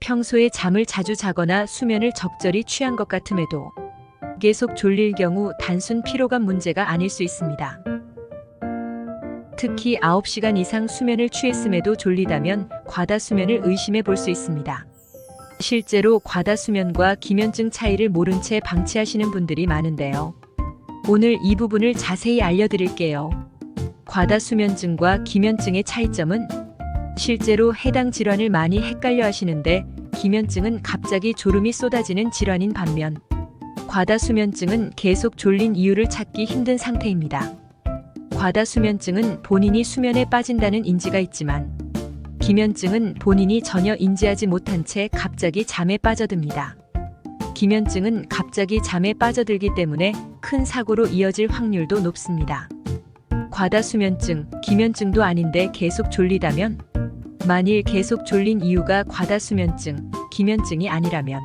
평소에 잠을 자주 자거나 수면을 적절히 취한 것 같음에도 계속 졸릴 경우 단순 피로감 문제가 아닐 수 있습니다. 특히 9시간 이상 수면을 취했음에도 졸리다면 과다수면을 의심해 볼 수 있습니다. 실제로 과다수면과 기면증 차이를 모른 채 방치하시는 분들이 많은데요. 오늘 이 부분을 자세히 알려드릴게요. 과다수면증과 기면증의 차이점은 실제로 해당 질환을 많이 헷갈려 하시는데 기면증은 갑자기 졸음이 쏟아지는 질환인 반면 과다수면증은 계속 졸린 이유를 찾기 힘든 상태입니다. 과다수면증은 본인이 수면에 빠진다는 인지가 있지만 기면증은 본인이 전혀 인지하지 못한 채 갑자기 잠에 빠져듭니다. 기면증은 갑자기 잠에 빠져들기 때문에 큰 사고로 이어질 확률도 높습니다. 과다수면증, 기면증도 아닌데 계속 졸리다면 만일 계속 졸린 이유가 과다수면증, 기면증이 아니라면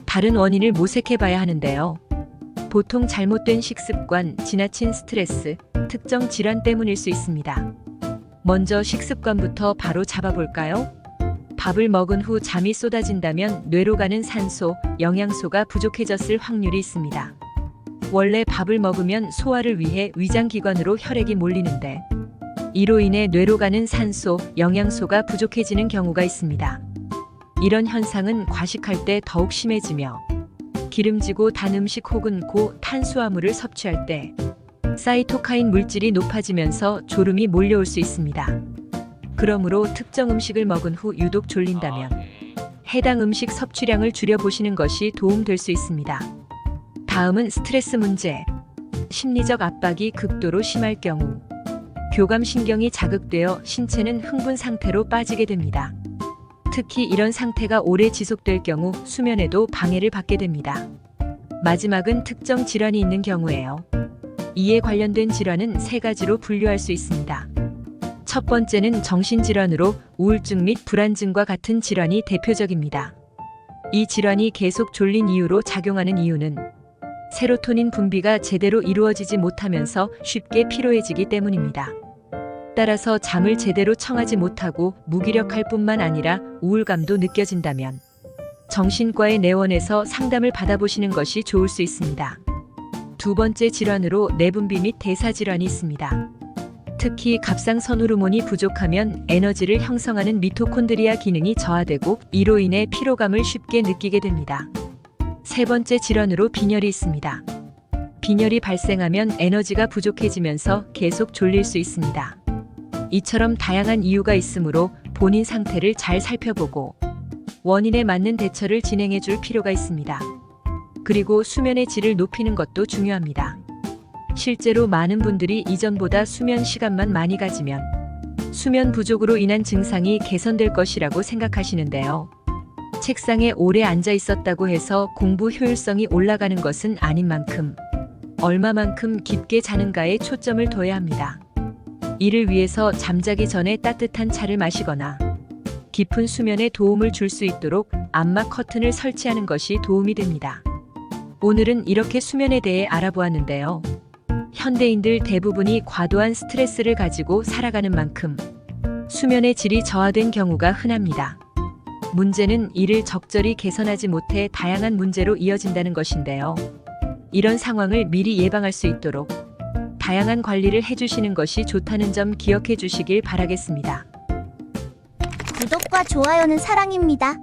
다른 원인을 모색해 봐야 하는데요. 보통 잘못된 식습관, 지나친 스트레스, 특정 질환 때문일 수 있습니다. 먼저 식습관부터 바로 잡아볼까요? 밥을 먹은 후 잠이 쏟아진다면 뇌로 가는 산소, 영양소가 부족해졌을 확률이 있습니다. 원래 밥을 먹으면 소화를 위해 위장기관으로 혈액이 몰리는데 이로 인해 뇌로 가는 산소, 영양소가 부족해지는 경우가 있습니다. 이런 현상은 과식할 때 더욱 심해지며 기름지고 단 음식 혹은 고탄수화물을 섭취할 때 사이토카인 물질이 높아지면서 졸음이 몰려올 수 있습니다. 그러므로 특정 음식을 먹은 후 유독 졸린다면 해당 음식 섭취량을 줄여보시는 것이 도움될 수 있습니다. 다음은 스트레스 문제. 심리적 압박이 극도로 심할 경우 교감신경이 자극되어 신체는 흥분 상태로 빠지게 됩니다. 특히 이런 상태가 오래 지속될 경우 수면에도 방해를 받게 됩니다. 마지막은 특정 질환이 있는 경우예요. 이에 관련된 질환은 3가지로 분류할 수 있습니다. 첫 번째는 정신질환으로 우울증 및 불안증과 같은 질환이 대표적입니다. 이 질환이 계속 졸린 이유로 작용하는 이유는 세로토닌 분비가 제대로 이루어지지 못하면서 쉽게 피로해지기 때문입니다. 따라서 잠을 제대로 청하지 못하고 무기력할 뿐만 아니라 우울감도 느껴진다면 정신과의 내원에서 상담을 받아보시는 것이 좋을 수 있습니다. 두 번째 질환으로 내분비 및 대사질환이 있습니다. 특히 갑상선 호르몬이 부족하면 에너지를 형성하는 미토콘드리아 기능이 저하되고 이로 인해 피로감을 쉽게 느끼게 됩니다. 세 번째 질환으로 빈혈이 있습니다. 빈혈이 발생하면 에너지가 부족해지면서 계속 졸릴 수 있습니다. 이처럼 다양한 이유가 있으므로 본인 상태를 잘 살펴보고 원인에 맞는 대처를 진행해 줄 필요가 있습니다. 그리고 수면의 질을 높이는 것도 중요합니다. 실제로 많은 분들이 이전보다 수면 시간만 많이 가지면 수면 부족으로 인한 증상이 개선될 것이라고 생각하시는데요. 책상에 오래 앉아 있었다고 해서 공부 효율성이 올라가는 것은 아닌 만큼 얼마만큼 깊게 자는가에 초점을 둬야 합니다. 이를 위해서 잠자기 전에 따뜻한 차를 마시거나 깊은 수면에 도움을 줄 수 있도록 암막 커튼을 설치하는 것이 도움이 됩니다. 오늘은 이렇게 수면에 대해 알아보았는데요. 현대인들 대부분이 과도한 스트레스를 가지고 살아가는 만큼 수면의 질이 저하된 경우가 흔합니다. 문제는 이를 적절히 개선하지 못해 다양한 문제로 이어진다는 것인데요. 이런 상황을 미리 예방할 수 있도록 다양한 관리를 해주시는 것이 좋다는 점 기억해 주시길 바라겠습니다. 구독과 좋아요는 사랑입니다.